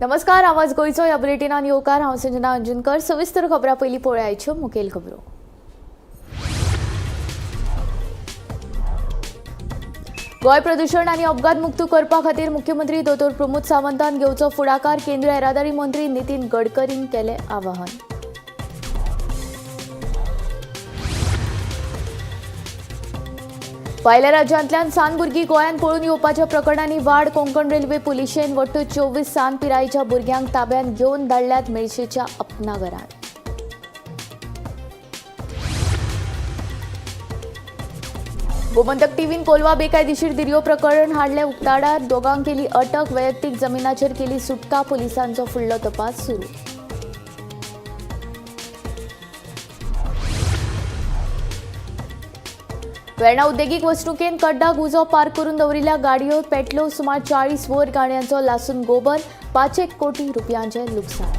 नमस्कार, आवाज गोयचो ह्या बुलेटिनान येवकार। हांव संजना अंजुनकर। सविस्तर खबरां पयलीं पळोवया आयच्यो मुखेल खबरो। गोंय प्रदूषण आनी अपघात मुक्त करपा खातीर मुख्यमंत्री दोतोर प्रमोद सावंतान घेवचो फुडाकार। केंद्रीय येरादारी मंत्री नितीन गडकरीन केलें आवाहन। भायल्या राज्यांतल्यान सान भुरगीं गोंयांत पळून येवपाच्या प्रकरणांनी वाड। कोंकण रेल्वे पुलिशेन वट्ट 24 सान पिरायेच्या भुरग्यांक ताब्यांत घेवन धाडल्यात मेळशेच्या अपना घरांत। गोमंतक टीव्हीन कोलवा बेकायदेशीर दर्यो प्रकरण हाडलें उक्ताडार। दोगांक केली अटक। वैयक्तीक जमिनाचेर केली सुटका। पुलिसांचो फुडलो तपास सुरू। वेर्णा उद्देगीक वसणुकेन कड्डाक उजो पार्क करून दवरिल्ल्या गाडयो पेटल्यो। सुमार 40 वयर गाडयांचो लासून गोबर। 5 कोटी रुपयांचें लुकसाण।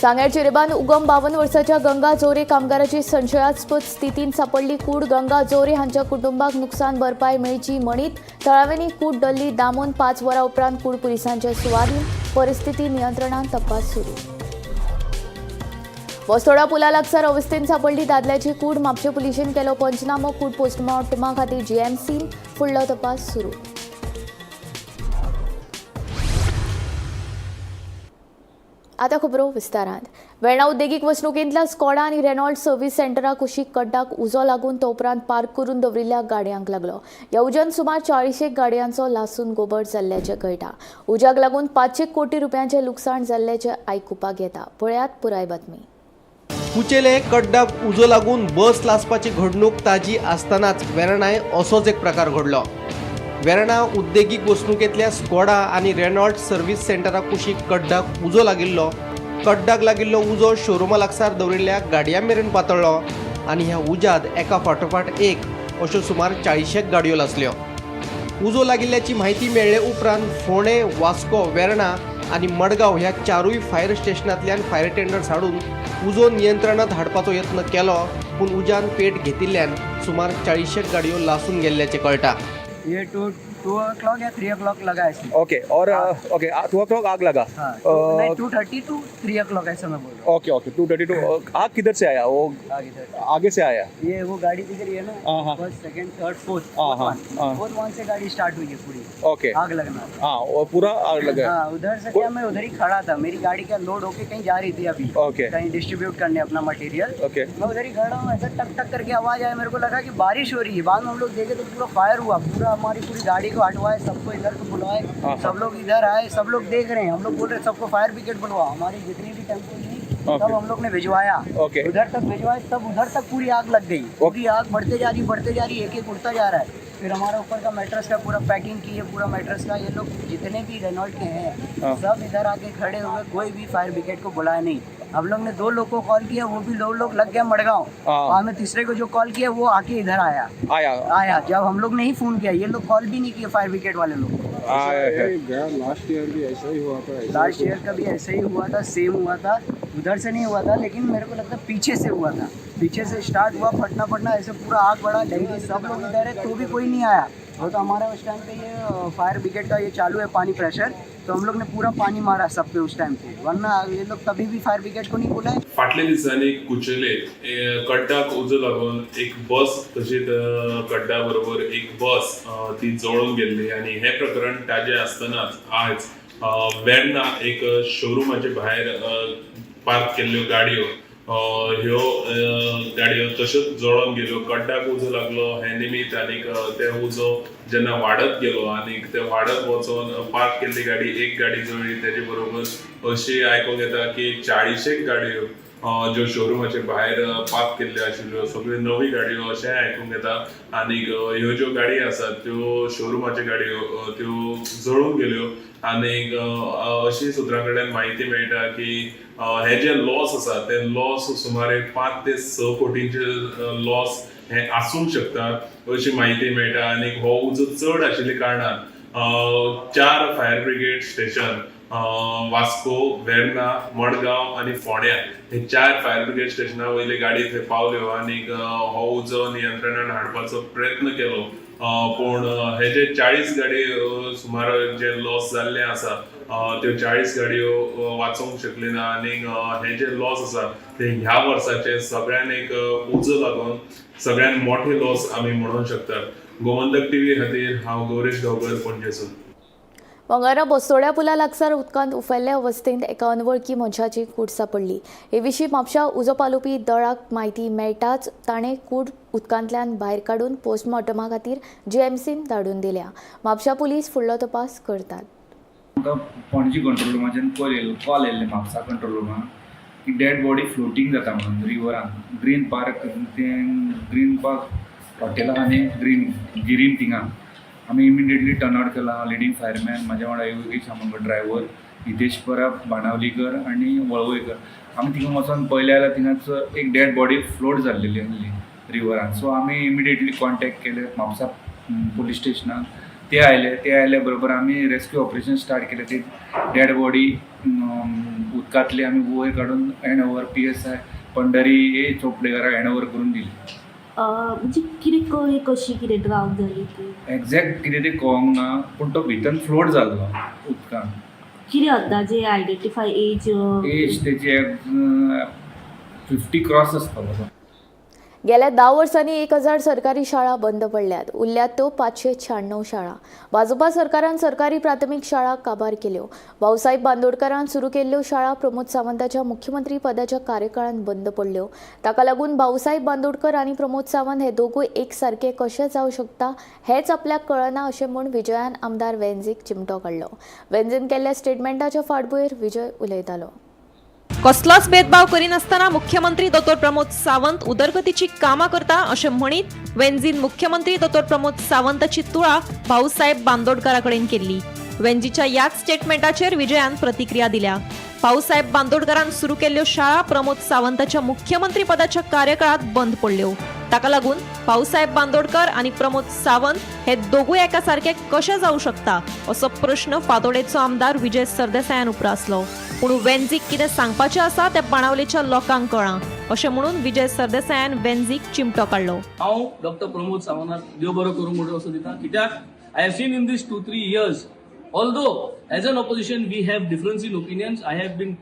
सांग्यार चिरेबान उगम 52 वर्साच्या गंगा जोरे कामगाराची संशयास्पद स्थितीन सापडली कूड। गंगा जोरे हांच्या कुटुंबाक नुकसान भरपाय मेळची म्हणीत थळाव्यांनी कूड डल्ली दामून 5 वरां उपरांत कूड पुलिसांच्या सुवारीन। परिस्थिती नियंत्रणात, तपास सुरू। वस्तोडा पुला लागसार अवस्थेन सापडली दादल्याची कूड। म्हापशे पुलिशेन केलो पंचनामो। कूड पोस्टमॉर्टमा खातीर जीएमसीन फुडलो तपास सुरू। आतां खबरो विस्तारांत। वेर्णा उद्देगीक वसणुकेंतल्या स्कॉडा आनी रेनॉल्ड सर्व्हिस सेंटरा कुशीक कड्डाक उजो लागून तो उपरांत पार्क करून दवरिल्ल्या गाडयांक लागलो। ह्या उज्यान सुमार 40 गाडयांचो लासून गोबर जाल्ल्याचें कळटा। उज्याक लागून 5 कोटी रुपयांचें लुकसाण जाल्ल्याचें आयकुपाक येता। पळयात पुराय बातमी। कुचेले कड्डाक उजो लागून बस लासपाची घडणूक ताजी आसतनाच वेर्णाय असोच एक प्रकार घडलो। वेर्णा उद्देगीक वसणुकेंतल्या स्कॉडा आनी रेनॉल्ड सर्व्हिस सेंटरा कुशीक कड्डाक उजो लागिल्लो। कड्डाक लागिल्लो उजो शोरूमा लागसार दवरिल्ल्या गाडयां मेरेन पातळ्ळो आनी ह्या उज्यात एका फाटोफाट एक अश्यो सुमार 40 गाडयो लासल्यो। उजो लागिल्ल्याची म्हायती मेळ्ळे उपरांत फोंडे, वास्को, वेर्णा आनी मडगांव ह्या चारूय फायर स्टेशनांतल्यान फायर टेंडर्स हाडून उजो नियंत्रणांत हाडपाचो यत्न केलो, पूण उज्यान पेट घेतिल्ल्यान सुमार 40 गाडयो लासून गेल्ल्याचें कळटा। ये 2 o'clock या 3 o'clock लगा है। ओके और ओके 2 o'clock आग लगा। हाँ, नहीं 2:30 to 3 o'clock ऐसा मैं बोल रहा हूँ। ओके ओके 2:32 आग किधर से आया? वो आगे से आया। ये वो गाड़ी दिख रही है ना, first second third fourth one से गाड़ी स्टार्ट हुई है पूरी। ओके आग लगना। हाँ वो पूरा आग लगा। हाँ, उधर से क्या मैं उधर ही खड़ा था। मेरी गाड़ी क्या लोड होके कहीं जा रही थी अभी। ओके कहीं डिस्ट्रीब्यूट करने अपना मटेरियल। ओके मैं उधर ही खड़ा हूँ, ऐसा टक टक करके आवाज आया। मेरे को लगा कि बारिश हो रही है। बाद में हम लोग देखे तो पूरा फायर हुआ। पूरा हमारी पूरी गाड़ी को हटवाए, सबको इधर को बुलाए, सब लोग इधर आए, सब लोग देख रहे हैं। हम लोग बोल रहे सबको फायर ब्रिगेड बुलवाओ। हमारी जितनी भी टेम्पो थी तब हम लोग ने भिजवाया। उधर तक भिजवाए, तब उधर तक पूरी आग लग गई। पूरी आग बढ़ते जा रही एक एक उड़ता जा रहा है। फिर हमारा ऊपर का मैट्रेस का पूरा पैकिंग की है, पूरा मैट्रेस का। ये लोग जितने भी रेनॉल्ट के हैं सब इधर आके खड़े हुए, कोई भी फायर ब्रिगेड को बुलाया नहीं। हम लोग ने 2 लोग को कॉल किया, वो भी 2 लोग लग गया मडगांव। और मैं तीसरे को जो कॉल किया वो आके इधर आया। जब हम लोग ने ही फोन किया, ये लोग कॉल भी नहीं किया फायर ब्रिगेड वाले लोग। लास्ट ईयर भी ऐसा ही हुआ था। लास्ट ईयर का भी ऐसा ही हुआ था, सेम हुआ था। उधर से नहीं हुआ था, लेकिन मेरे को लगता है पीछे से हुआ था। पीछे से स्टार्ट हुआ, फटना ऐसे पूरा आग बढ़ा। डेंगू सब लोग इधर है तो भी कोई नहीं आया। वो तो हमारा उस टाइम पे ये फायर ब्रिगेड का ये चालू है पानी प्रेशर, तो हम लोग ने पूरा पानी मारा सब पे उस टाइम पे, वरना ये लोग कभी भी फायर ब्रिगेड को नहीं बुलाए। फाटल्या दिसांनी कुचेले कड्डाक उजो लागून एक बस तशीच कड्डा बरोबर एक बस ती जळून गेल्ली आनी हे प्रकरण ताजे आसतनाच आज वेर्णा एक शोरूमाचे भायर पार्क केल्ल्यो गाडयो ह्यो गाडयो तश्योच जळोन गेल्यो। कड्डाक उजो लागलो हे निमित्त आनीक ते उजो जेन्ना वाडत गेलो आनीक ते वाडत वचून पार्क केल्ली गाडी एक गाडी जळ्ळी। तेजे बरोबर अशी आयकूंक येता की 40 गाडयो ज्यो शोरूमाचे भायर पार्क केल्ल्यो आशिल्ल्यो सगळ्यो नवी गाडयो अशें आयकूंक येता। आनीक ह्यो ज्यो गाडी आसात त्यो शोरूमाच्यो गाडयो त्यो जळून गेल्यो। आनीक अशी सुत्रां कडल्यान म्हायती मेळटा की हे जे लॉस आसा ते लॉस सुमारे 5 ते 6 कोटींचे लॉस हे आसूंक शकता अशी म्हायती मेळटा। आनीक हो उजो चड आशिल्ल्या कारणान 4 fire brigade station Vasco, Verna, Madgaon आनी फोंड्या हे 4 फायर ब्रिगेड स्टेशना वयले गाडी थंय पावल्यो आनीक हो उजो नियंत्रणान हाडपाचो प्रयत्न केलो, पूण हे जे 40 गाडी सुमार जे लॉस जाल्ले आसा त्यो 40 गाडयो वाचोवंक शकले ना आनी हे जे लॉस आसा ते ह्या वर्साचे सगळ्यान एक उजो लागून सगळ्यान मोठे लॉस आमी म्हणूंक शकतात. गोमंतक टीव्ही खातीर हांव गौरीश गांवकर पणजेसून. वांगरा बसोड्या पुला लागसार उदकांत उफेल्ल्या अवस्थेंत एका अनवळखी मनशाची कूड सापडली. हे विशीं म्हापशा उजो पालोवपी दळाक म्हायती मेळटाच ताणें कूड उदकांतल्यान भायर काडून पोस्टमॉर्टमा खातीर जीएमसीन धाडून दिल्या. म्हापशा पुलीस फुडलो तपास करतात. पणजी कंट्रोल रुमाच्यान कॉल येयल्ले म्हापसा कंट्रोल रुमाक की डेड बॉडी फ्लोटींग जाता म्हणून रिवरान ग्रीन पार्क हॉटेलां आनी गिरीन थिंगा. आमी इमिडिएटली टर्न आउट केला. लिडींग फायरमॅन म्हाज्या वांगडा योगेश आमचो ड्रायव्हर, हितेश परब, बाणावलीकर आनी वळवयकर. आमी थिंगा वचोन पळयलें जाल्यार थिंगाच एक डेड बॉडी फ्लोट जाल्लेली आसली रिवरान. सो आमी इमिडिएटली कॉन्टेक्ट केले म्हापसा पुलीस स्टेशनाक. ते आयले बरोबर आमी रेस्क्यू ऑपरेशन स्टार्ट केलें. ती डेड बॉडी उदकांतली आमी वयर काडून हँड ओवर PSI पंढरी ए चोपडेकाराक हँड ओवर करून दिली. म्हणजे कितें कशी कितें ड्राव जाली ती एक्झॅक्ट कितें तें कळोंक ना, पूण तो भितर फ्लोट जाल्लो उदकान. कितें अंदाजे आयडेंटिफाय एज तेची 50 क्रॉस आसतलो. गेल्या 10 वर्सांनी 1000 सरकारी शाळा बंद पडल्यात. उरल्यात त्यो 596 शाळा. भाजपा सरकारान सरकारी प्राथमीक शाळा काबार केल्यो. भाऊसाहेब बांदोडकरान सुरू केल्ल्यो शाळा प्रमोद सावंताच्या मुख्यमंत्री पदाच्या कार्यकाळात बंद पडल्यो. ताका लागून भाऊसाहेब बांदोडकर आणि प्रमोद सावंत हे दोगूय एक सारखे कशे जावं शकता हेच आपल्याक कळना अशें म्हूण विजयान आमदार वेंझीक चिमटो काडलो. वेंझीन केल्ल्या स्टेटमेंटाच्या फाटभुंयेर विजय उलयतालो. कसलोच भेदभाव करिनासतना मुख्यमंत्री दोतोर प्रमोद सावंत उदरगतीची कामां करता अशें म्हणीत वेंझीन मुख्यमंत्री दोतोर प्रमोद सावंताची तुळा भाऊसाहेब बांदोडकरा कडेन केल्ली. वेंझीच्या ह्याच स्टेटमेंटाचेर विजयान प्रतिक्रिया दिल्या. भाऊसाहेब बांदोडकरान सुरू केल्ल्यो शाळा प्रमोद सावंताच्या मुख्यमंत्री पदाच्या कार्यकाळात बंद पडल्यो. ताका लागून भाऊसाहेब बांदोडकर आणि प्रमोद सावंत हे दोगूय एका सारखे कशे जावं शकता असो प्रश्न फातोडेचो आमदार विजय सरदेसायान उपरासलो. पूण वेंझीक कितें सांगपाचें आसा तें बाणावलेच्या लोकांक कळ्ळां अशें म्हणून विजय सरदेसायान वेंझीक चिमटो काडलो. हांव डॉक्टर प्रमोद सावंताक देव बरो करूं म्हणून असो दिता. कित्याक I have seen in these 2-3 years, although as an opposition we have difference in opinions, I have been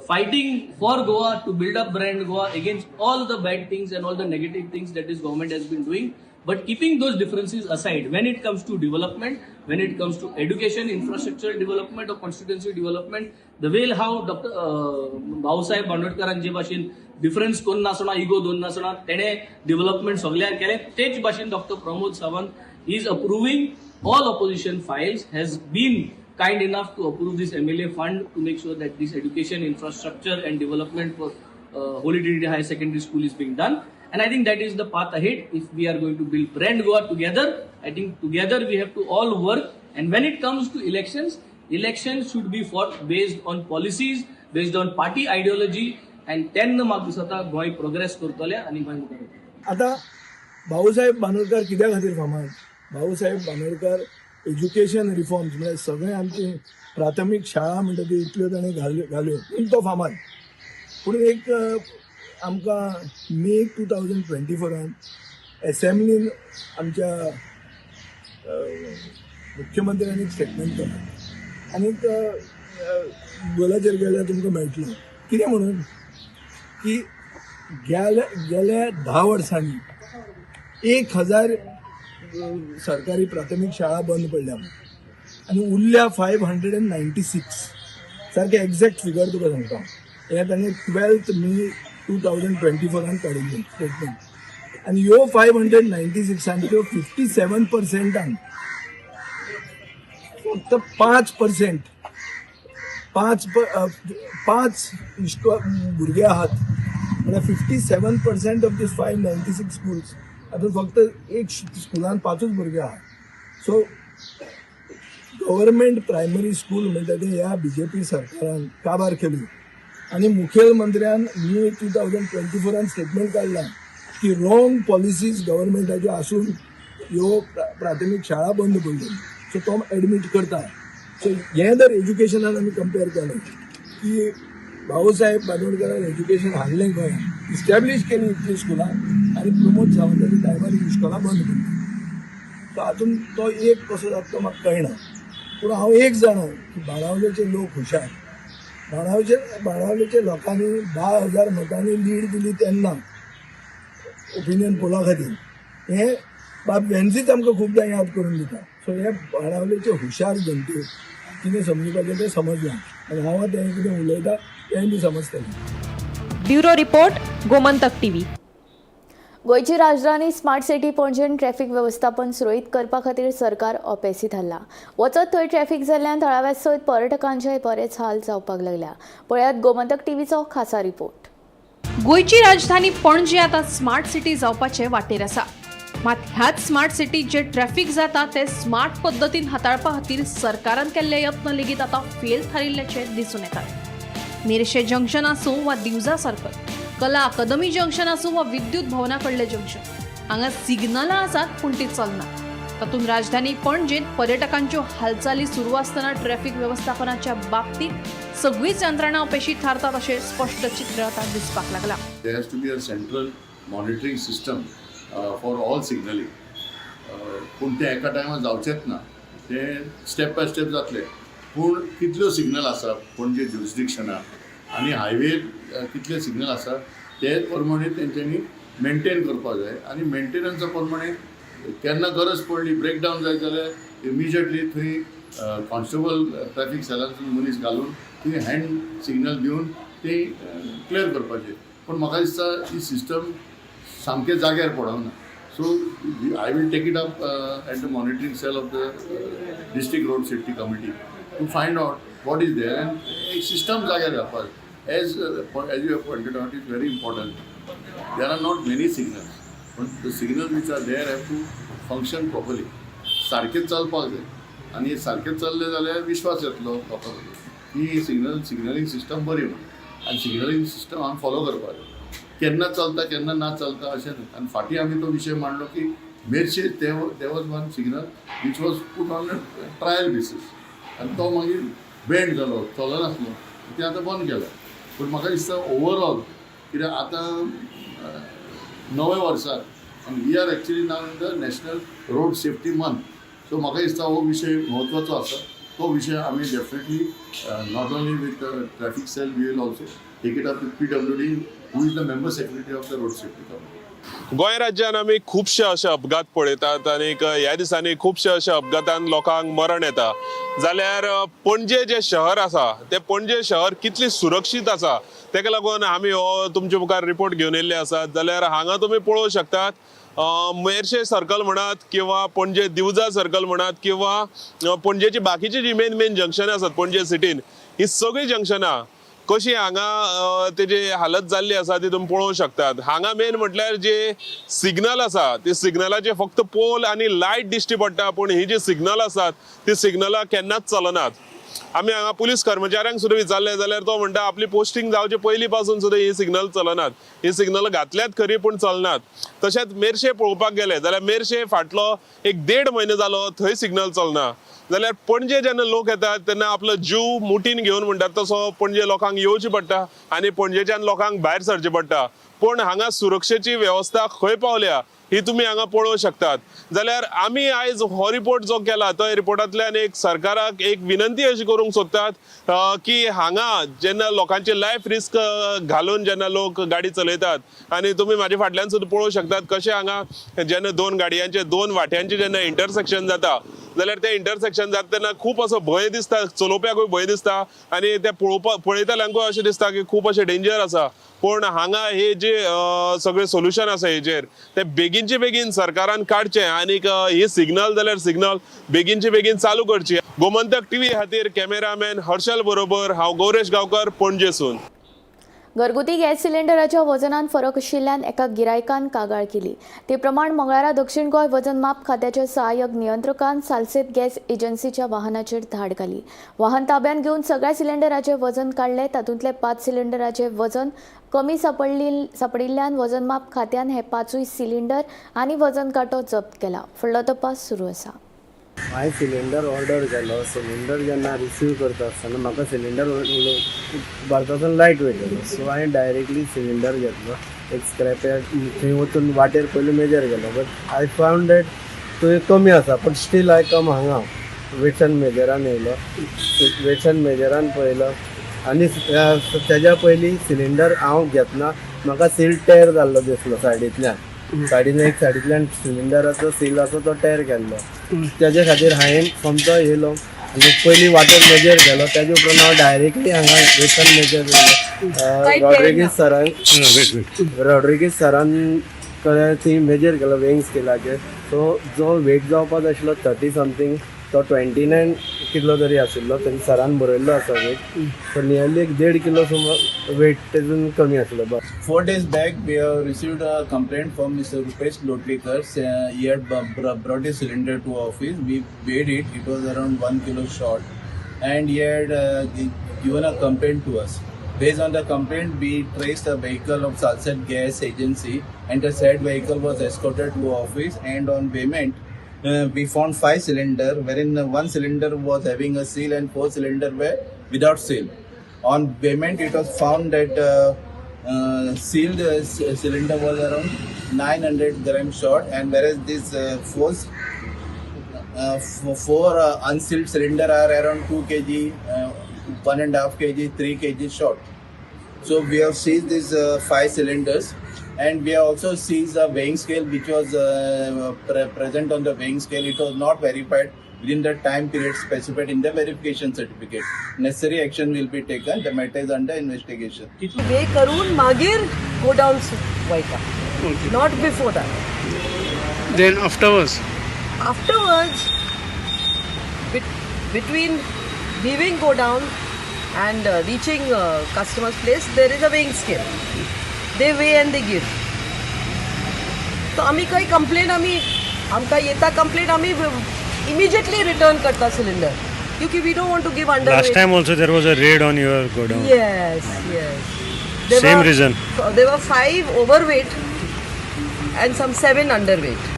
fighting for Goa to build up brand Goa against all the bad things and all the negative things that this government has been doing. But keeping those differences aside, when it comes to development, when it comes to education, infrastructure development or constituency development, the way how Dr. Bhausaheb Bandodkaran जे भाशेन difference कोण नासना, ego दोन नासना, तेणे development सगळ्याक केले. तेच भाशेन doctor Pramod Sawant is approving all opposition files, has been kind enough to approve this MLA fund to make sure that this education, infrastructure and development for Holy Trinity High Secondary School is being done. And I think that is the path ahead. If we are going to build brand Goa together, I think together we have to all work. And when it comes to elections, elections should be fought based on policies, based on party ideology. And then म्हाका दिसता Goa progress करतले आनी गोंय मुखार वतलें. आता भाऊसाहेब बांदोडकर कित्या खातीर फामाद? भाऊसाहेब बांदोडकर एज्युकेशन रिफॉर्म्स म्हणजे सगळे आमची प्राथमीक शाळा म्हणटा ती इतल्यो ताणें घाल्यो पूण तो फामाद. पूण एक आमकां मे 2024 एसेंब्लीन आमच्या मुख्यमंत्र्यांनी स्टेटमेंट केला आनी गुगलाचेर गेल्यार तुमकां मेळटलो कितें म्हणून की गेल्या 10 वर्सांनी 1000 सरकारी प्राथमीक शाळा बंद पडल्या आनी उरल्या 596 सारकें एक्झॅक्ट फिगर तुका सांगता. हे ताणें 12 मे 2024 काडिल्ली स्टेटमेंट आनी ह्यो 596 57% फक्त 5% 5 भुरगे आहात म्हळ्यार 57% ऑफ दीस 596 स्कूल्स. आता फक्त एक स्कुलान 5 भुरगे आहात. सो गव्हर्मेंट प्रायमरी स्कूल म्हणटा ते ह्या BJP सरकारान काबार केली आनी मुखेलमंत्र्यान मे 2024 स्टेटमेंट काडला की रॉंग पॉलिसीज गव्हर्मेंटाच्यो आसून ह्यो प्राथमीक शाळा बंद पडल्यो. सो तो एडमीट करता. सो हें जर एज्युकेशनान आमी कंपेर केलें की भाऊसाहेब बांदोडकरान एज्युकेशन हाडलें गोंयांत, इस्टॅब्लीश केली इतली स्कुलां आनी प्रमोद सावंताच्या टायमार ही स्कुलां बंद केली. हातून तो एक कसो जाता तो म्हाका कळना. पूण हांव एक जाणा की बाणावलेचे लोक हुशार. बाणावलेच्या लोकांनी 10,000 मतांनी लीड दिली तेन्ना ओपिनियन पोला खातीर हे बाब वेन्सीच आमकां खूबदां याद करून दिता. सो हे बाणावलेचे हुशार जनते कितें समजुपाचें तें समजलां आनी हांव तें कितें उलयता तें बी समजतलें. Bureau report Gomantak TV. गोंयची राजधानी स्मार्ट सिटी पणजेन ट्रॅफिक वेवस्थापन सुरळीत करपा खातीर सरकार अपेसी थारला. वचत थंय ट्रॅफिक जाल्ल्यान थळाव्या सयत पर्यटकांचेय बरेच हाल जावपाक लागल्या. पळयात गोमंतक टीव्हीचो खासा रिपोर्ट. गोंयची राजधानी पणजी आता स्मार्ट सिटी जावपाचे वाटेर आसा. मात ह्याच स्मार्ट सिटीत जे ट्रॅफिक जाता ते स्मार्ट पद्दतीन हाताळपा खातीर सरकारान केल्ले यत्न लेगीत आता फेल थारिल्ल्याचे दिसून येतात. मेर्शे जंक्शन आसूं वा दिवजा सर्कल, कला अकादमी जंक्शन आसूं वा विद्युत भवना कडले जंक्शन, हांगा सिग्नलां आसात पूण ती चलनात. तातूंत राजधानी पणजेंत पर्यटकांच्यो हालचाली सुरू आसतना ट्रॅफिक वेवस्थापनाच्या बाबतीत सगळीच यंत्रणा अपेशी थारतात अशें स्पश्ट चित्र आता दिसपाक लागला. There has to be a central monitoring system for all signaling. पूण ते एका टायमार जावचेच ना, ते स्टेप बाय स्टेप जातले. पूण कितल्यो सिग्नल आसा पणजे ज्युरिस्डिक्शनाक आनी हायवेर कितले सिग्नल आसा ते प्रमाणे तेंच्यांनी मेंटेन करपाक जाय. आनी मेंटेनन्सा प्रमाणे केन्ना गरज पडली ब्रेकडावन जाय जाल्यार इमिजिएटली थंय कॉन्स्टेबल ट्रॅफिक सेलांतून मनीस घालून थंय हँड सिग्नल दिवन ते क्लियर करपाचें. पूण म्हाका दिसता ही सिस्टम सामकें जाग्यार पडना. So I will take it up at the monitoring cell of the district road safety committee to find out what is there and एक सिस्टम जाग्यार घालपाक. as you have pointed out, is very important. There are not many signals, but the signals which are there have to function properly. सारखे चलपाक जाय आनी सारखे चलले जाल्यार विश्वास येतलो लोकांक की सिग्नलिंग सिस्टम बरी म्हणून. आनी सिग्नलिंग सिस्टम हांव फॉलो करपाक जाय. केन्ना चलता केन्ना ना चलता अशें न्हय. आनी फाटीं आमी तो विशय मांडलो की Merces there was one signal which was put on trial basis आनी तो मागीर बँड जालो, चलनासलो, तें आतां बंद केला. पूण म्हाका दिसता ओवरऑल कित्याक आतां नवे वर्साक आनी we are actually now in the national road safety month. So म्हाका दिसता हो विशय म्हत्वाचो आसा. तो विशय आमी definitely not only with traffic cell we will also take it up with PWD who is the member secretary of the road safety committee. गोंय राज्यात आमी खुबशे अशे अपघात पळयतात आनी ह्या दिसांनी खुबशे अशे अपघातान लोकांक मरण येता. जाल्यार पणजे जे शहर आसा ते पणजे शहर कितली सुरक्षीत आसा तेका लागून आमी हो तुमचे मुखार रिपोर्ट घेवन येयल्ले आसात. जाल्यार हांगा तुमी पळोवंक शकतात मेर्शे सर्कल म्हणत किंवा पणजे दिवजा सर्कल म्हणत किंवा पणजेची बाकीची जी मेन जंक्शनां आसात पणजे सिटीन, ही सगळी जंक्शनां कशी हांगा तेजी हालत जाल्ली आसा ती तुमी पळोवंक शकतात. हांगा मेन म्हटल्यार जे सिग्नल आसा ती सिग्नलाचे फक्त पोल आनी लायट दिश्टी पडटा, पूण ही जी सिग्नल आसात ती सिग्नलां केन्नाच चलनात. आमी हांगा पुलीस कर्मचाऱ्यांक सुद्दां विचारले जाल्यार तो म्हणटा आपली पोस्टिंग जावचे पयलीं पासून सुद्दां ही सिग्नल चलनात. ही सिग्नल घातल्यात खरी पूण चलनात. तशेंच मेर्शे पळोवपाक गेले जाल्यार मेर्शे फाटलो 1.5 म्हयनो जालो थंय सिग्नल चलना. जाल्यार पणजे जेन्ना लोक येतात तेन्ना आपलो जीव मुठीन घेवन म्हणटात तसो पणजे लोकांक येवची पडटा आनी पणजेच्यान लोकांक भायर सरचें पडटा. पूण हांगा सुरक्षेची वेवस्था खंय पावल्या ही तुम्ही हांगा पळोवंक शकतात. जाल्यार आमी आयज हो रिपोर्ट जो केला तो रिपोर्टांतल्यान एक सरकाराक एक विनंती अशी करूंक सोदतात की हांगा जेन्ना लोकांचे लायफ रिस्क घालून जेन्ना लोक गाडी चलयतात आनी तुमी म्हाजे फाटल्यान सुद्दां पळोवंक शकतात कशें हांगा जेन्ना दोन गाडयांचे दोन वाट्यांचे जेन्ना इंटरसेक्शन जाता जाल्यार ते इंटरसेक्शन जाता तेन्ना खूब असो भंय दिसता, चलोवप्याकूय भंय दिसता आनी ते पळयतल्यांकूय अशें दिसता की खूब अशें डेंजर आसा. पूण हांगा हे जे सगळे सोल्युशन आसा हेजेर ते बेगीनचे बेगीन सरकारान काडचे आनीक ही सिग्नल जाल्यार सिग्नल बेगीनचे बेगीन चालू करची. गोमंतक टीव्ही खातीर कॅमेरामॅन हर्षल बरोबर हांव गौरेश गांवकर पणजेसून. घरगुती गॅस सिलिंडराच्या वजनात फरक आशिल्ल्यान एका गिरायकान कागाळ केली. ते प्रमाण मंगळारा दक्षिण गोंय वजन माप खात्याच्या सहाय्यक नियंत्रकान सालसेत गॅस एजन्सीच्या वाहनाचेर धाड घाली. वाहन ताब्यात घेवन सगळ्या सिलिंडराचे वजन काढले. तातूंतले 5 सिलिंडराचे वजन कमी सापडिल्ल्यान वजन माप खात्यान हे 5 सिलिंडर आनी वजन कांटो जप्त केला. फुडलो तपास सुरू आसा. हांवें सिलिंडर ऑर्डर केलो. सिलिंडर जेन्ना रिसीव करता आसतना म्हाका सिलिंडर भारतांतून लायट वेट येयलो. सो हांवें डायरेक्टली सिलिंडर घेतलो. एक स्क्रॅप यार्ड थंय वचून वाटेर पयलीं मेजर केलो. बट आय फावंड दॅट तो कमी आसा पण स्टील हांवें कम हांगा वेट्स एंड मेजरान येयलो वेट्स एंड मेजरान पळयलो आनी तेज्या पयलीं सिलिंडर हांव घेतना म्हाका सील टेर जाल्लो दिसलो सायडींतल्यान सिलिंडराचो सील आसा तो टेर केल्लो तेजे खातीर हांवें सोमतो येयलो आनी पयलीं वाटर मेजर केलो तेजे उपरांत हांव डायरेक्टली हांगा वेट्स एंड मेजर केलो रॉड्रिगीज सरान ती मेजर केलो वेइंग स्केलाचेर सो जो वेट जावपाक आशिल्लो 30 समथींग तो 29 किलो तरी आशिल्लो तरी सरान बरयल्लो आसा वेट सो नियरली 1.5 किलो सुमार वेट तेजून कमी आसलो बस 4 days back, we have received a complaint from Mr. Rupesh Lotlekar. He had brought a cylinder to office. We weighed it. It was around 1 kilo short. And he had given a complaint to us. Based on the complaint, we traced a vehicle of Salsat Gas Agency. And the said vehicle was escorted to office. And on payment, we found 5 cylinders, wherein 1 cylinder was having a seal and 4 cylinders were without seal. On payment, it was found that sealed cylinder was around 900 grams short, and whereas this four unsealed cylinder are around 2 kg, 1.5 kg, 3 kg short. So we have seized these 5 cylinders, and we have also seized a weighing scale which was present on the weighing scale. It was not verified within the time period specified in the verification certificate. Necessary action will be taken. The matter is under investigation. वे करून मागीर गो down वयता not before that Then afterwards, between leaving go down and reaching customer's place there is a weighing scale. They weigh and they give. So आम्ही काही complain आमकां येता complain आम्ही immediately return करता cylinder. Because we don't want to give underweight. last time also there was a raid on your godown. Yes. Same reason. There were 5 overweight and some 7 underweight.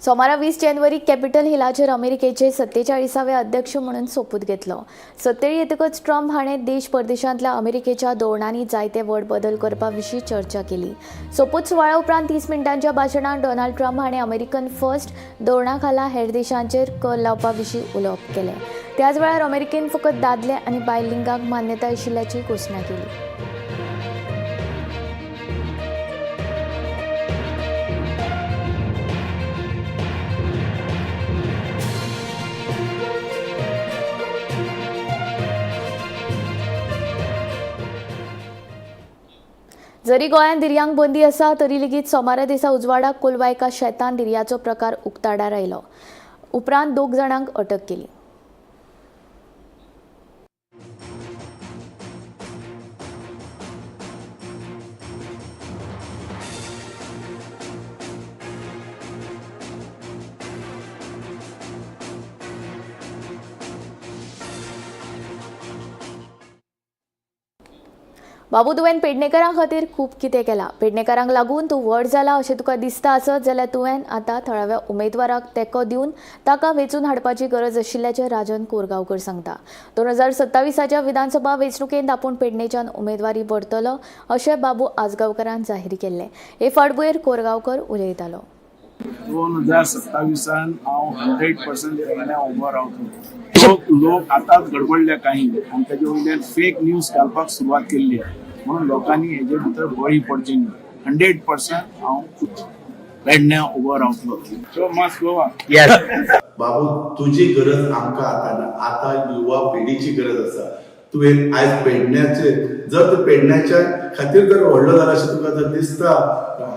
सोमारा 20 जानेवारी capital हिलाचेर अमेरिकेचे 47वे अध्यक्ष म्हणून सोपूत घेतलो. सत्तेर येतकच ट्रम्प हाणें देश परदेशांतल्या अमेरिकेच्या धोरणांनी जायते व्हड बदल करपा विशीं चर्चा केली. सोपूत सुवाळ्या उपरांत 30 मिनटांच्या भाशणांत डोनाल्ड ट्रम्प हाणें अमेरिकन फर्स्ट धोरणा खाला हेर देशांचेर कर लावपा विशीं उलोवप केलें. त्याच वेळार अमेरिकेन फकत दादले आनी बायलिंगाक मान्यताय आशिल्ल्याची घोशणा केली. जरी गोंयांत दिर्यांक बंदी आसा तरी लेगीत सोमारा दिसा उजवाडाक कोलवा एका शेतान दिर्याचो प्रकार उक्ताडार आयलो. उपरांत 2 जाणांक अटक केली. बाबू तुवें पेडणेकरां खातीर खूब कितें केलां. पेडणेकरांक लागून तूं व्हड जाला अशें तुका दिसता आसत जाल्यार तुवें आतां थळाव्या उमेदवाराक तेंको दिवन ताका वेंचून हाडपाची गरज आशिल्ल्याचें राजन कोरगांवकर सांगता. 2027च्या विधानसभा वेंचणुकेंत आपूण पेडणेच्यान उमेदवारी भरतलो अशें बाबू आजगांवकारान जाहीर केल्लें. हे फाटभुंयेर कोरगांवकर उलयतालो. 2027 हांव 100% पेडण्या उबो रावतलो. लोक आतांच गडबडल्या काही आनी तेजे वयल्यान फेक न्यूज घालपाक सुरवात केल्ली म्हणून लोकांनी हेजे भितर बळी पडची न्ही. 100% हांव पेडण्या उबो रावतलो. So must Goa. बाबू तुझी गरज आमकां आतां युवा पिढीची गरज आसा. तुवें आयज पेडण्याचे जर तूं पेडण्याच्या खातीर जर व्हडलो जाला अशें तुका जर दिसता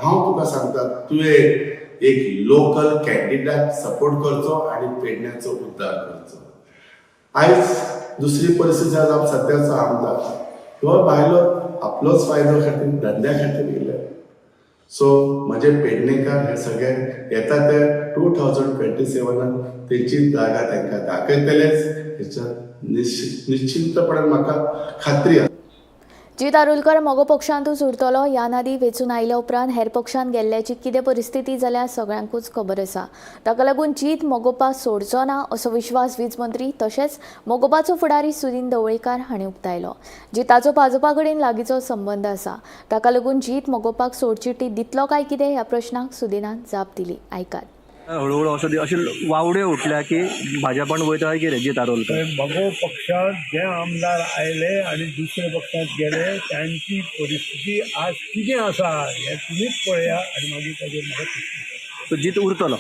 हांव तुका सांगता तुवें एक लोकल कॅन्डिडेट सपोर्ट करचो आनी पेडण्याचो उद्धार करचो. आयज दुसरी परिस्थिती आसा सद्याचो आमदार किंवा भायलो आपलोच फायदो खातीर धंद्या खातीर येयले. सो म्हजे पेडणेकार हे सगळे येता ते 2027 तेची जागा तांकां दाखयतलेच हेच्यात निश्चिंतपणान म्हाका खात्री आसा. जीत आरुलकर मोगो पक्षांतूच उरतलो. ह्या नादी वेंचून आयल्या उपरांत हेर पक्षांत गेल्ल्याची कितें परिस्थिती जाल्यार सगळ्यांकूच खबर आसा. ताका लागून जीत मोगोवपा सोडचो ना असो विश्वास वीज मंत्री तशेंच मोगोवपाचो फुडारी सुदीन ढवळीकार हांणी उक्तायलो. जिताचो भाजपा कडेन लागींचो संबंद आसा. ताका लागून जीत मोगोवपाक सोडचिट्टी दितलो काय कितें ह्या प्रश्नाक सुदिनान जाप दिली. आयकात. हळूहळू अशे वावड्यो उठल्या की भाजपान वयता की रेजित आरोलकर. म्हगो पक्षांत जे आमदार आयले आनी दुसऱ्या पक्षांत गेले त्यांची परिस्थिती आज कितें आसा हें तुमीच पळया आनी मागीर ताजेर म्हाका तो जीत उरतलो.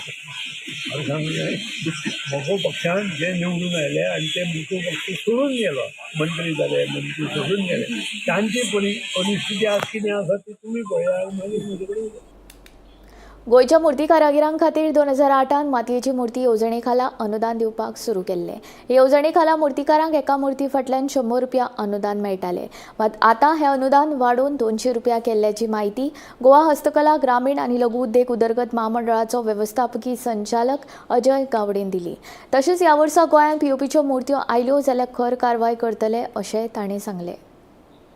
म्हगो पक्षांत जे निवडून आयले आनी ते म्हगो पक्ष सोडून गेलो, मंत्री जाले, मंत्री सोडून गेले, तांची परिस्थिती आज कितें आसा ती तुमी पळया आनी मागीर म्हजे कडेन उलया. गोयच्या मुर्ती कारागिरां खातीर 2008 मातयेची मुर्ती येवजणे खाला अनुदान दिवपाक सुरू केल्ले. येवजणे खाला मुर्तीकारांक एका मुर्ती फाटल्यान 100 रुपया अनुदान मेळटाले. मात आतां हें अनुदान वाडोवन 200 रुपया केल्ल्याची माहिती गोवा हस्तकला ग्रामीण आनी लघु उद्देग उदरगत महामंडळाचो वेवस्थापकी संचालक अजय गावडेन दिली. तशेंच ह्या वर्सा गोंयांत पीओपीच्यो मुर्त्यो आयल्यो जाल्यार खर कारवाय करतले अशेंय ताणें सांगलें.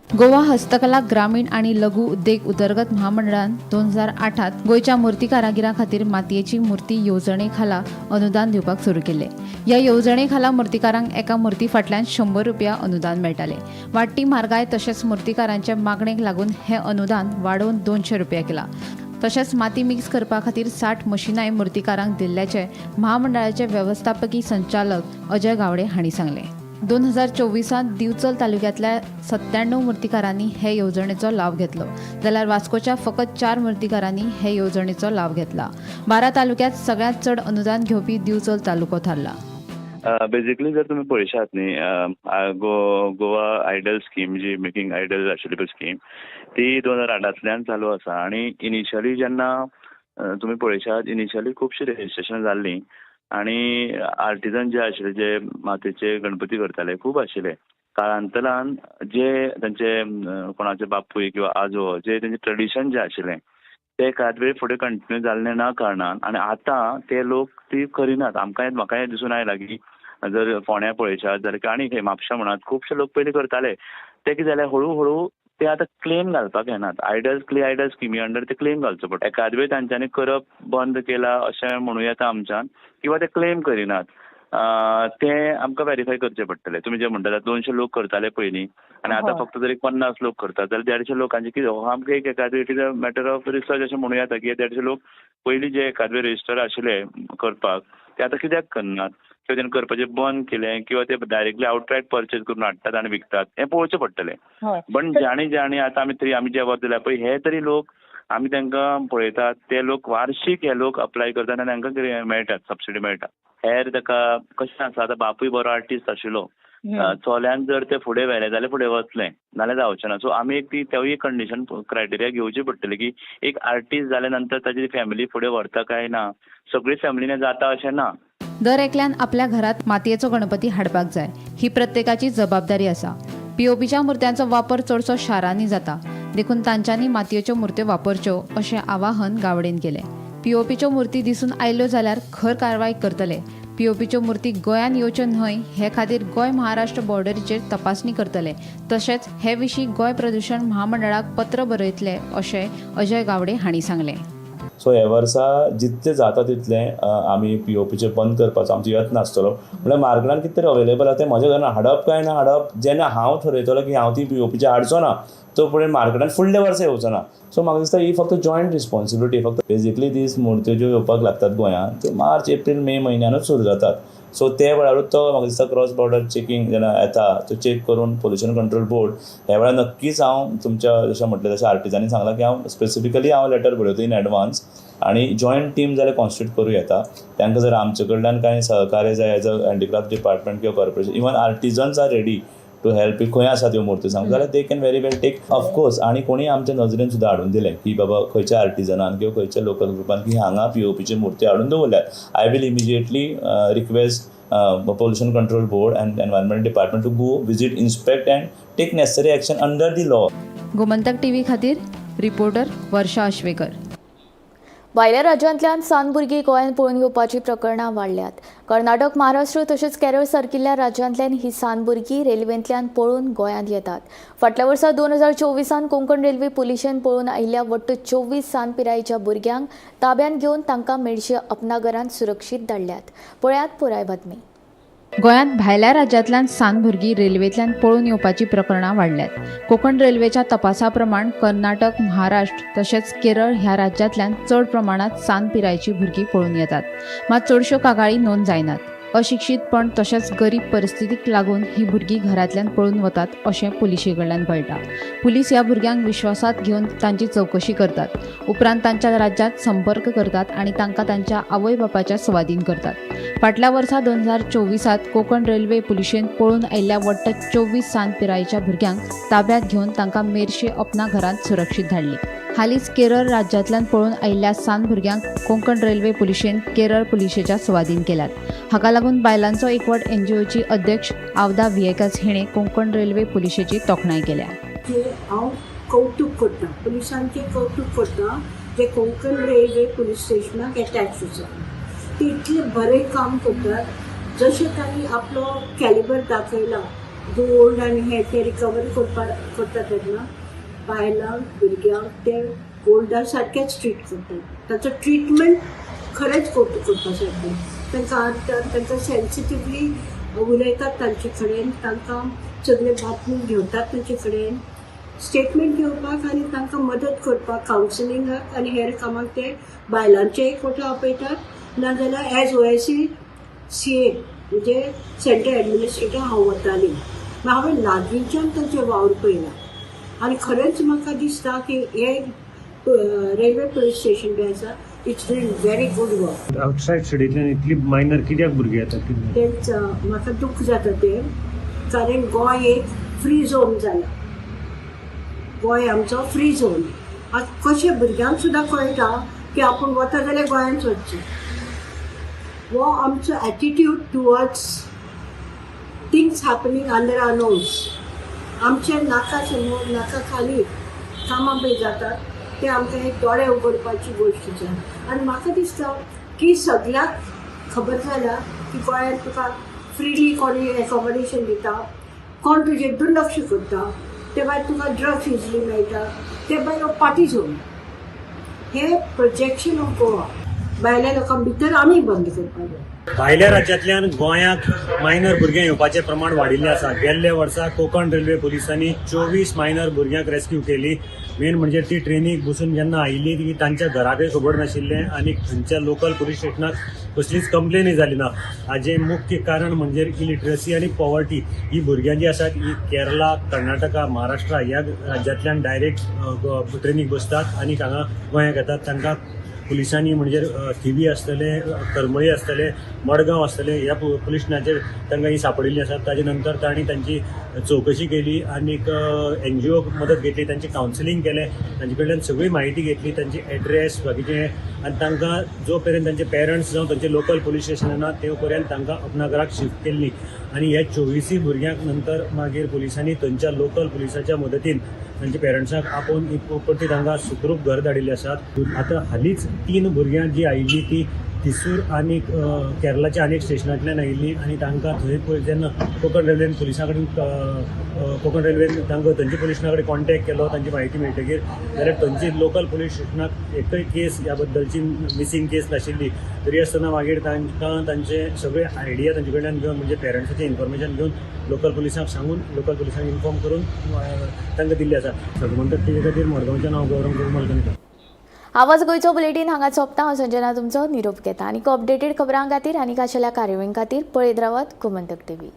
गोवा हस्तकला ग्रामीण आणि लघु उद्देग उदरगत महामंडळान 2008 गोयच्या मुर्ती कारागिरां खातीर मातयेची मुर्ती येवजणे खाला अनुदान दिवपाक सुरू केले. ह्या येवजणे खाला मुर्तीकारांक एका मुर्ती फाटल्यान 100 रुपया अनुदान मेळटाले. वाडटी म्हारगाय तशेंच मुर्तीकारांच्या मागणेक लागून हें अनुदान वाडोवन 200 रुपया केला. तशेंच माती मिक्स करपा खातीर 60 मशिनाय मुर्तीकारांक दिल्ल्याचे महामंडळाचे वेवस्थापकी संचालक अजय गावडे हांणी सांगले. 2024 दिवचल तालुक्यातल्या 97 मुर्तीकारांनी हे येवजणेचो लाभ घेतलो, जाल्यार वास्कोच्या फकत 4 मुर्तीकारांनी हे येवजणेचो लाभ घेतला. 12 तालुक्यात सगळ्यात चड अनुदान घेवपी दिवचल तालुको थारला. बेसिकली जर तुम्ही पळयशात न्ही, गोवा आयडल स्कीम जी मेकिंग आयडल आशिल्ली पळय स्कीम, ती 2008 चालू आसा. आनी इनिशियली जेन्ना तुम्ही पळयशात, इनिशियली खुबशीं रेजिस्ट्रेशन जाल्लीं आणि आर्टिजन जे आशिल्ले, जे मातयेचे गणपती करताले, खूब आशिल्ले. काळांतरान जे तांचे कोणाचे बापूय किंवा आजो जे तेंचे ट्रेडिशन जे आशिल्लें ते कादवे फुडें कंटिन्यू जाल्लें ना कारणान आनी आतां ते लोक ती करिनात. म्हाका दिसून आयलां की जर फोंड्या पळयशात जाल्यार आनी म्हापशा म्हणात, खुबशे लोक पयलीं करताले. ते कितें जालें, हळू हळू ते आतां क्लेम घालपाक येनात. आयडल स्किमी अंडर ते क्लेम घालचो पडटा. एकादवे तांच्यांनी करप बंद केला अशें म्हणूं येता आमच्यान, किंवा ते क्लेम करिनात. ते आमकां व्हेरीफाय करचें पडटलें. तुमी जे म्हणटात 200 लोक करताले पयलीं आनी आतां फक्त जर 50 लोक करतात जाल्यार 150 लोकांचे कितें हो आमकां एक एकादवे it is a matter of research अशें म्हणूं येता की 150 लोक पयलीं जे एकादवे रजिस्टर आशिल्ले करपाक ते आतां कित्याक करनात, किंवा तेणें करपाचें बंद केलें, किंवा ते डायरेक्टली आउटरायट परचेज करून हाडटात आनी विकतात, हें पळोवचें पडटलें. पण ज्यांनी आतां आमी जे वर्स दिल्या पळय, हे तरी लोक आमी तांकां पळयतात, ते लोक वार्षिक हे लोक अप्लाय करतात आनी तांकां कितें मेळटा, सबसिडी मेळटा. हेर ताका कशें आसा, आतां बापूय बरो आर्टिस्ट आशिल्लो, चल्यान जर ते फुडें व्हेलें जाल्यार फुडें वचलें, नाल्यार जावचें ना. सो आमी एक तेवूय कंडिशन क्रायटेरिया घेवची पडटली की एक आर्टिस्ट जाल्या नंतर ताची फॅमिली फुडें व्हरता काय ना, सगळी फॅमिलीने जाता अशें ना. दर एकल्यान आपल्या घरात मातयेचो गणपती हाडपाक जाय, ही प्रत्येकाची जबाबदारी आसा. पीओपीच्या मुर्त्यांचो वापर चडसो शारांनी जाता, देखून तांच्यांनी मातयेच्यो मुर्त्यो वापरच्यो अशें आवाहन गावडेन केलें. पीओपीच्यो मुर्ती दिसून आयल्यो जाल्यार खर कारवाय करतले. पीओपीच्यो मुर्ती गोंयांत येवच्यो न्हय हे खातीर गोंय महाराष्ट्र बॉर्डरीचेर तपासणी करतले. तशेंच हे विशीं गोंय प्रदूषण महामंडळाक पत्र बरयतले अशें अजय गावडे हांणी सांगलें. सो ह्या वर्सा जितलें जाता तितलें आमी पीओपीचे बंद करपाचो आमचो यत्न आसतलो. म्हळ्यार मार्केटान कितें तरी अवेलेबल आसा तें म्हज्या घरान हाडप काय ना हाडप, जेन्ना हांव थरयतलो की हांव ती पीओपीचे हाडचो ना, तो फुडें मार्केटान फुडले वर्सा येवचो ना. सो म्हाका दिसता ही फक्त जॉयंट रिस्पॉन्सिबिलिटी. फक्त बेजिकली दीस मुर्त्यो ज्यो येवपाक लागतात गोंयांत त्यो मार्च, एप्रील, मे म्हयन्यानूच सुरू जातात. सो ते वेळारूच तो म्हाका दिसता क्रॉस बॉर्डर चेकिंग जेन्ना येता तो चेक करून पोल्युशन कंट्रोल बोर्ड ह्या वेळार नक्कीच हांव तुमच्या जशें म्हटलें तशें आर्टिजांनी सांगलां की हांव स्पेसिफिकली लेटर बरयता इन एडवान्स आनी जॉयंट टीम जाल्यार कॉन्स्टिट्यूट करूं येता. तांकां जर आमचे कडल्यान कांय सहकार्य जाय एज अ हँडिक्राफ्ट डिपार्टमेंट किंवा corporation, even artisans are ready to help. खंय आसा त्यो मुर्त्यो सांगता जाल्यार they can very well take of course. आनी कोणी आमच्या नजरेन सुद्दां हाडून दिलें की बाबा खंयच्या आर्टिजनान किंवा खंयच्या लोकल ग्रुपान की हांगा पीओपीचे मुर्त्यो हाडून दवरल्यात, I will immediately request pollution control board and environment department to go visit, inspect and take necessary action under the law. Gomantak TV खातीर रिपोर्टर वर्षा आश्वेकर. भायल्या राज्यांतल्यान सान भुरगीं गोंयांत पळून येवपाची प्रकरणां वाडल्यात. कर्नाटक, महाराष्ट्र तशेंच केरळ सारकिल्ल्या राज्यांतल्यान ही सान भुरगीं रेल्वेंतल्यान पळून गोंयांत येतात. फाटल्या वर्सा 2024 कोंकण रेल्वे पुलिशेन पळून आयिल्ल्या वट्ट 24 सान पिरायेच्या भुरग्यांक ताब्यात घेवन तांकां मेडशे अपनागरांत सुरक्षीत धाडल्यात. पळयात पुराय बातमी. गोंयांत भायल्या राज्यांतल्यान सान भुरगीं रेल्वेंतल्यान पळून येवपाची प्रकरणां वाडल्यात. कोंकण रेल्वेच्या तपासा प्रमाण कर्नाटक, महाराष्ट्र तशेंच केरळ ह्या राज्यांतल्यान चड प्रमाणांत सान पिरायेची भुरगीं पळून येतात. मात चडश्यो कागाळी नोंद जायनात. अशिक्षीतपण तशेंच गरीब परिस्थितीक लागून ही भुरगीं घरांतल्यान पळून वतात अशें पुलिशे कडल्यान कळटा. पुलीस ह्या भुरग्यांक विश्वासांत घेवन तांची चवकशी करतात. उपरांत तांच्या राज्यांत संपर्क करतात आनी तांकां तांच्या आवय बापाच्या सुवादीन करतात. फाटल्या वर्सा 2024 कोंकण रेल्वे पुलिशेन पळून आयिल्ल्या वट्ट 24 सान पिरायेच्या भुरग्यांक ताब्यांत घेवन तांकां मेर्शे अपना घरांत सुरक्षीत धाडली. हालींच केरळ राज्यांतल्यान पळून आयिल्ल्या सान भुरग्यांक कोंकण रेल्वे पुलिशेन केरळ पुलिशेच्या सुवादीन केल्यात. हाका लागून बायलांचो एकवट NGOची अध्यक्ष आवदा व्हिएकास हिणें कोंकण रेल्वे पुलिशेची तोखणाय केल्या. हांव कौतुक करता, पुलिसांचें कौतुक करता जे कोंकण रेल्वे पुलीस स्टेशनाक अटॅच आसा. ते इतले बरें काम करतात. जशें तांणी आपलो कॅलिबर दाखयला गोल्ड आनी हे ते रिकवर करता तेन्ना बायलांक भुरग्यांक ते गोल्डा सारकेच ट्रीट करतात. ताचो ट्रिटमेंट खरेंच कौतुक करपा सारकें. तांकां सेन्सिटिवली उलयतात तांचे कडेन, तांकां सगळे बातमी घेवतात तांचे कडेन, स्टेटमेंट घेवपाक आनी तांकां मदत करपाक कावन्सिलिंगाक आनी हेर कामाक ते बायलांचे एकवटां आपयतात. नाजाल्यार एज OIC CA म्हणजे सेंट्रल एडमिनिस्ट्रेटर हांव वतालीं. हांवें लागींच्यान तांचे वावर पळयला आनी खरेंच म्हाका दिसता की हे रेल्वे पुलीस स्टेशन बी आसा it's doing very good work. Outside सिटींतल्यान इतली मायनर कित्याक भुरगीं येतात? तेंच म्हाका दूख जाता तें, कारण गोंय एक फ्री झोन जाला. गोंय आमचो फ्री झोन. कशें भुरग्यांक सुद्दां कळटा की आपूण वता जाल्यार गोंयांत वचचें. वो आमचो attitude towards things happening under our nose. आमचे नाका समोर नाका खाली कामां बी जातात ते आमकां एक दोळे उगडपाची गोश्ट आसा. आनी म्हाका दिसता की सगळ्याक खबर जाला की गोंयांत तुका फ्रिली कोणी एकोमोडेशन दिता, कोण तुजेर दुर्लक्ष करता, ते भायर तुका ड्रग्स इजिली मेळटा, ते भायर पार्टी झोन. हे प्रोजेक्शन ऑफ गोवा भायल्या लोकां भितर आमी बंद करपाक जाय. भायल्या राज्यांतल्यान गोंयांत मायनर भुरगे येवपाचें प्रमाण वाडिल्लें आसा. गेल्ल्या वर्सा कोंकण रेल्वे पुलिसांनी 24 मायनर भुरग्यांक रेस्क्यू केली. मेन म्हणजे ती ट्रेनीक बसून जेन्ना आयिल्ली ती तांच्या घराकय खबर नाशिल्लें आनी खंयच्या लोकल पुलीस स्टेशनाक कसलीच कंप्लेनूय जाली ना. हाजें मुख्य कारण म्हणजे इलिटरसी आनी पॉवर्टी. ही भुरग्यां जी आसात ही केरला, कर्नाटका, महाराष्ट्रा ह्या राज्यांतल्यान डायरेक्ट ट्रेनीक बसतात आनी हांगा गोंयांत येतात. तांकां पुलिसांनी म्हणजे थिवी आसतले, करमळी आसतले, मडगांव आसतले ह्या पुलीस स्टेशनाचेर तांकां ही सापडिल्लीं आसात. ताजे नंतर तांणी तांची चवकशी केली आनीक NGO मदत घेतली, तांचें कावन्सिलींग केलें, तांचे कडल्यान सगळी म्हायती घेतली, तांचे एड्रेस बाकीचे, आनी तांकां जो पर्यंत तांचे पेरंट्स जावं तांचे लोकल पुलीस स्टेशन ना ते पर्यंत तांकां अपना घराक शिफ्ट केल्ली. आनी ह्या 24 भुरग्यांक नंतर मागीर पुलिसांनी थंयच्या लोकल पुलिसाच्या मदतीन तांच्या पेरंट्सांक आपोवन एक परती तांकां सुखरूप घर धाडिल्ले आसात. आतां हालींच 3 भुरग्यां जी आयिल्ली ती थिसूर आनी केरलाच्या आनी एक स्टेशनांतल्यान आयिल्ली आनी तांकां थंय जेन्ना कोंकण रेल्वेन पुलिसां कडेन कोंकण रेल्वेन तांकां थंयच्या पुलीस स्टेशना कडेन कॉन्टेक्ट केलो तांची म्हायती मेळटकीर जाल्यार थंयची लोकल पुलीस स्टेशनाक एकय केस ह्या बद्दलची मिसींग केस नाशिल्ली. तरी आसतना मागीर तांकां तांचे सगळे आयडिया तांचे कडल्यान घेवन म्हणजे पेरंट्साचें इन्फॉर्मेशन घेवन लोकल पुलिसांक सांगून लोकल पुलिसांक इन्फॉर्म करून तांकां दिल्ली आसा. म्हणटच तेजे खातीर मडगांवचें नांव गौरव कुर्मल करता. आवाज गोंयचो बुलेटीन हांगा सोंपता. हांव संजना तुमचो निरोप घेता आनी अपडेटेड खबरां खातीर आनी आशिल्ल्या कार्यावळीं खातीर पळयत रावात गोमंतक TV.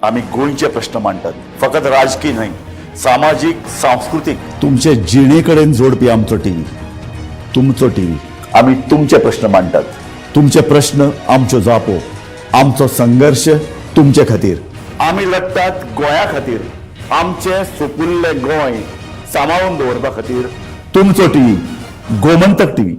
आम्ही गोंयचे प्रश्न मांडटात, फकत राजकीय न्हय, सामाजीक, सांस्कृतिक. तुमचे जिणेकडेन जोडपी आमचो टीव्ही, तुमचो टीव्ही. आम्ही तुमचे प्रश्न मांडटात. तुमचे प्रश्न आमच्यो जापो, आमचो संघर्ष तुमचे खातीर. आम्ही लढटात गोंया खातीर, आमचे सोपुल्ले गोंय सांबाळून दवरपा खातीर. तुमचो टीव्ही, गोमंतक टीव्ही.